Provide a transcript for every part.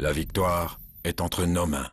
La victoire est entre nos mains.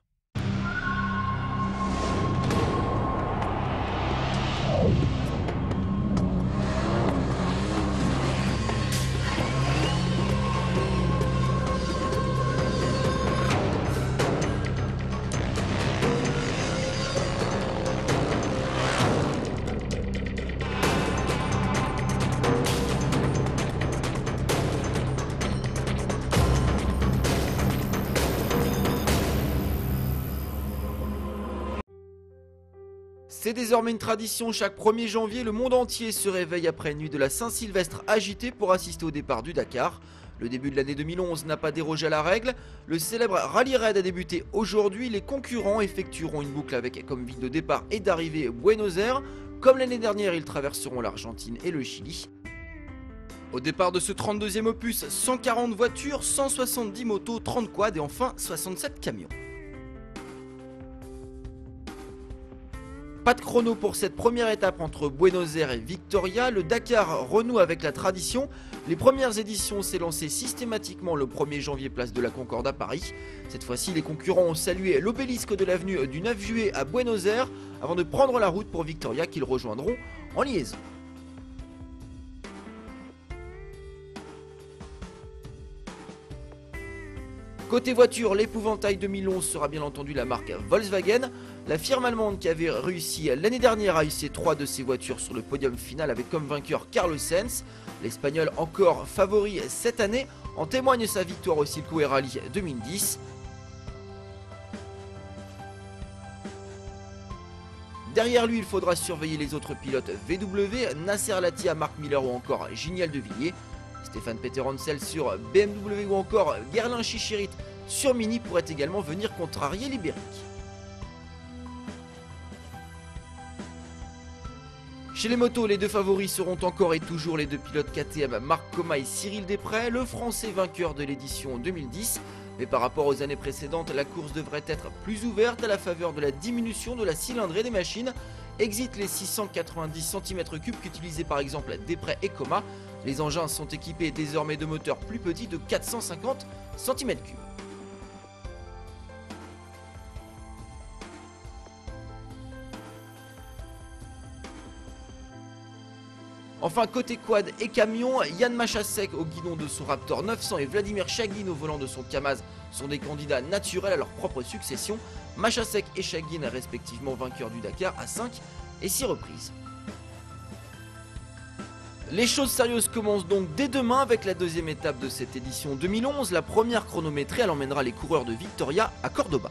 C'est désormais une tradition, chaque 1er janvier, le monde entier se réveille après une nuit de la Saint-Sylvestre agitée pour assister au départ du Dakar. Le début de l'année 2011 n'a pas dérogé à la règle, le célèbre Rallye Raid a débuté aujourd'hui, les concurrents effectueront une boucle avec comme ville de départ et d'arrivée Buenos Aires. Comme l'année dernière, ils traverseront l'Argentine et le Chili. Au départ de ce 32e opus, 140 voitures, 170 motos, 30 quads et enfin 67 camions. Pas de chrono pour cette première étape entre Buenos Aires et Victoria, le Dakar renoue avec la tradition. Les premières éditions s'est lancé systématiquement le 1er janvier place de la Concorde à Paris. Cette fois-ci, les concurrents ont salué l'obélisque de l'avenue du 9 juillet à Buenos Aires avant de prendre la route pour Victoria qu'ils rejoindront en liaison. Côté voiture, l'épouvantail 2011 sera bien entendu la marque Volkswagen. La firme allemande qui avait réussi l'année dernière à hisser 3 de ses voitures sur le podium final avec comme vainqueur Carlos Sainz. L'Espagnol encore favori cette année, en témoigne sa victoire au Circuit Rally 2010. Derrière lui, il faudra surveiller les autres pilotes VW, Nasser Al-Attiyah, Mark Miller ou encore Giniel De Villiers. Stéphane Peter Hansel sur BMW ou encore Guerlain Chichirit sur Mini pourrait également venir contrarier l'Ibérique. Chez les motos, les deux favoris seront encore et toujours les deux pilotes KTM Marc Coma et Cyril Desprez, le français vainqueur de l'édition 2010. Mais par rapport aux années précédentes, la course devrait être plus ouverte à la faveur de la diminution de la cylindrée des machines. Exit les 690 cm3 qu'utilisaient par exemple Desprez et Coma. Les engins sont équipés désormais de moteurs plus petits de 450 cm3. Enfin, côté quad et camion, Yann Machasek au guidon de son Raptor 900 et Vladimir Chagin au volant de son Kamaz sont des candidats naturels à leur propre succession. Machasek et Chagin respectivement vainqueurs du Dakar à 5 et 6 reprises. Les choses sérieuses commencent donc dès demain avec la deuxième étape de cette édition 2011. La première chronométrée, elle emmènera les coureurs de Victoria à Cordoba.